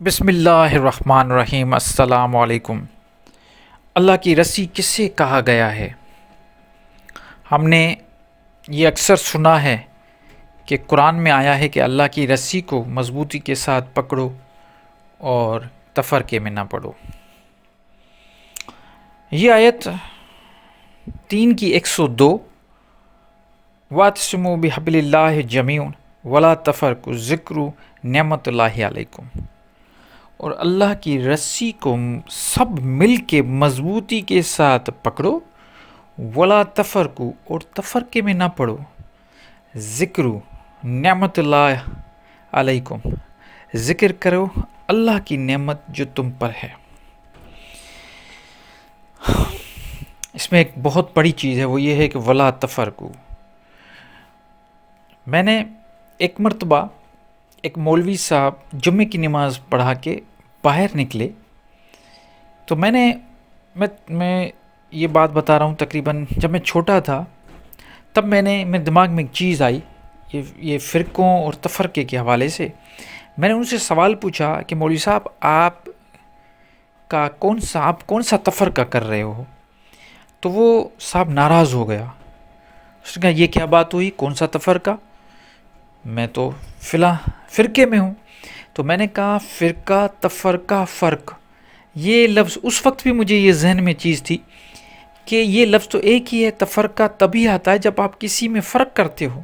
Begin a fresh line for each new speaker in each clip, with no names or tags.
بسم اللہ الرحمن الرحیم۔ السلام علیکم۔ اللہ کی رسی کس سے کہا گیا ہے؟ ہم نے یہ اکثر سنا ہے کہ قرآن میں آیا ہے کہ اللہ کی رسی کو مضبوطی کے ساتھ پکڑو اور تفرقے میں نہ پڑو۔ یہ آیت 3 کی 102 وَاعْتَصِمُوا بِحَبْلِ اللَّهِ جَمِيعًا وَلَا تَفَرَّقُوا ذِکْرُ نعمت اللہ علیکم، اور اللہ کی رسی کو سب مل کے مضبوطی کے ساتھ پکڑو، ولا تفرقو، اور تفرقے میں نہ پڑو، ذکر نعمت اللہ علیکم، ذکر کرو اللہ کی نعمت جو تم پر ہے۔ اس میں ایک بہت بڑی چیز ہے، وہ یہ ہے کہ ولا تفرقو۔ میں نے ایک مرتبہ ایک مولوی صاحب جمعے کی نماز پڑھا کے باہر نکلے، تو میں یہ بات بتا رہا ہوں، تقریباً جب میں چھوٹا تھا تب میرے دماغ میں ایک چیز آئی، یہ فرقوں اور تفرقے کے حوالے سے۔ میں نے ان سے سوال پوچھا کہ مولوی صاحب آپ کون سا تفرقہ کر رہے ہو؟ تو وہ صاحب ناراض ہو گیا۔ اس نے کہا یہ کیا بات ہوئی، کون سا تفرقہ؟ میں تو فلاں فرقے میں ہوں۔ تو میں نے کہا فرقہ، تفرقہ، فرق، یہ لفظ اس وقت بھی مجھے یہ ذہن میں چیز تھی کہ یہ لفظ تو ایک ہی ہے۔ تفرقہ تبھی آتا ہے جب آپ کسی میں فرق کرتے ہو،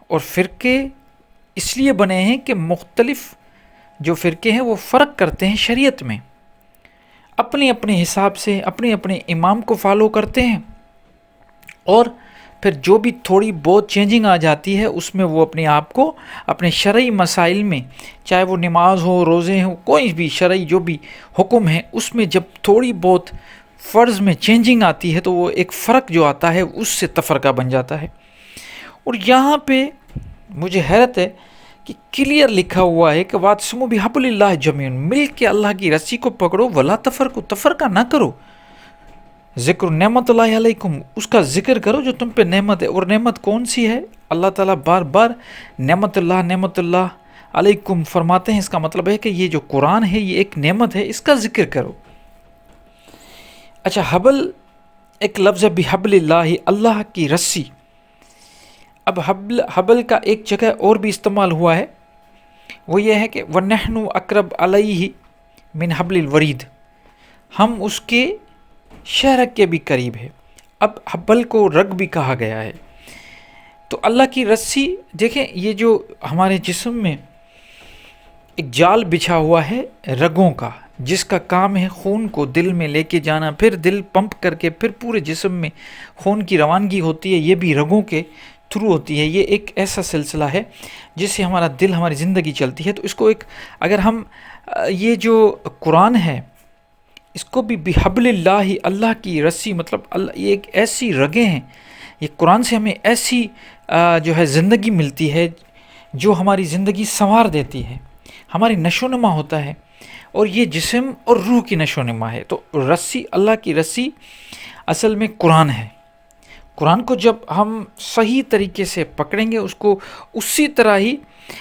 اور فرقے اس لیے بنے ہیں کہ مختلف جو فرقے ہیں وہ فرق کرتے ہیں شریعت میں، اپنے اپنے حساب سے اپنے اپنے امام کو فالو کرتے ہیں، اور پھر جو بھی تھوڑی بہت چینجنگ آ جاتی ہے اس میں وہ اپنے آپ کو اپنے شرعی مسائل میں، چاہے وہ نماز ہو، روزے ہوں، کوئی بھی شرعی جو بھی حکم ہے، اس میں جب تھوڑی بہت فرض میں چینجنگ آتی ہے تو وہ ایک فرق جو آتا ہے اس سے تفرقہ بن جاتا ہے۔ اور یہاں پہ مجھے حیرت ہے کہ کلیئر لکھا ہوا ہے کہ وَاعْتَصِمُوا بِحَبْلِ اللَّهِ جَمِيعًا، مل کے اللہ کی رسی کو پکڑو، وَلَا تَفَرَّقُوا، تفرقہ نہ کرو، ذکر نعمت اللہ علیکم، اس کا ذکر کرو جو تم پہ نعمت ہے۔ اور نعمت کون سی ہے؟ اللہ تعالیٰ بار بار نعمت اللہ علیکم فرماتے ہیں۔ اس کا مطلب ہے کہ یہ جو قرآن ہے یہ ایک نعمت ہے، اس کا ذکر کرو۔ اچھا، حبل ایک لفظ ہے، بحبل اللہ، اللہ کی رسی۔ اب حبل کا ایک جگہ اور بھی استعمال ہوا ہے، وہ یہ ہے کہ وَنَحْنُ أَقْرَبُ عَلَيْهِ مِنْ حَبْلِ الْوَرِيدِ، ہم اس کے شہرک کے بھی قریب ہے۔ اب حبل کو رگ بھی کہا گیا ہے۔ تو اللہ کی رسی، دیکھیں یہ جو ہمارے جسم میں ایک جال بچھا ہوا ہے رگوں کا، جس کا کام ہے خون کو دل میں لے کے جانا، پھر دل پمپ کر کے پھر پورے جسم میں خون کی روانگی ہوتی ہے، یہ بھی رگوں کے تھرو ہوتی ہے۔ یہ ایک ایسا سلسلہ ہے جس سے ہمارا دل، ہماری زندگی چلتی ہے۔ تو اس کو اگر ہم یہ جو قرآن ہے اس کو بھی بحبل اللہ، اللہ کی رسی، مطلب یہ ایک ایسی رگیں ہیں، یہ قرآن سے ہمیں ایسی جو ہے زندگی ملتی ہے جو ہماری زندگی سنوار دیتی ہے، ہماری نشو و نما ہوتا ہے، اور یہ جسم اور روح کی نشو و نما ہے۔ تو رسی، اللہ کی رسی اصل میں قرآن ہے۔ قرآن کو جب ہم صحیح طریقے سے پکڑیں گے، اس کو اسی طرح ہی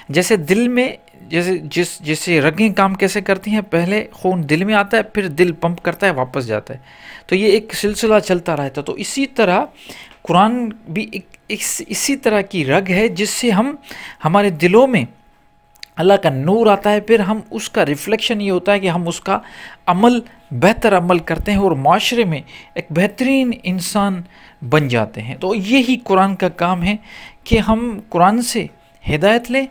جیسے دل میں جیسے رگیں کام کیسے کرتی ہیں، پہلے خون دل میں آتا ہے، پھر دل پمپ کرتا ہے، واپس جاتا ہے، تو یہ ایک سلسلہ چلتا رہتا ہے۔ تو اسی طرح قرآن بھی اسی طرح کی رگ ہے جس سے ہمارے دلوں میں اللہ کا نور آتا ہے، پھر ہم اس کا ریفلیکشن یہ ہوتا ہے کہ ہم اس کا بہتر عمل کرتے ہیں اور معاشرے میں ایک بہترین انسان بن جاتے ہیں۔ تو یہی قرآن کا کام ہے کہ ہم قرآن سے ہدایت لیں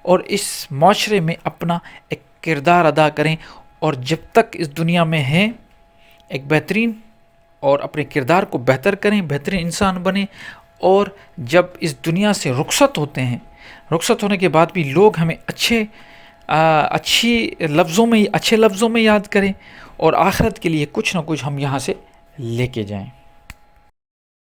اور اس معاشرے میں اپنا ایک کردار ادا کریں، اور جب تک اس دنیا میں ہیں ایک بہترین، اور اپنے کردار کو بہتر کریں، بہترین انسان بنیں، اور جب اس دنیا سے رخصت ہوتے ہیں، رخصت ہونے کے بعد بھی لوگ ہمیں اچھے لفظوں میں یاد کریں، اور آخرت کے لیے کچھ نہ کچھ ہم یہاں سے لے کے جائیں۔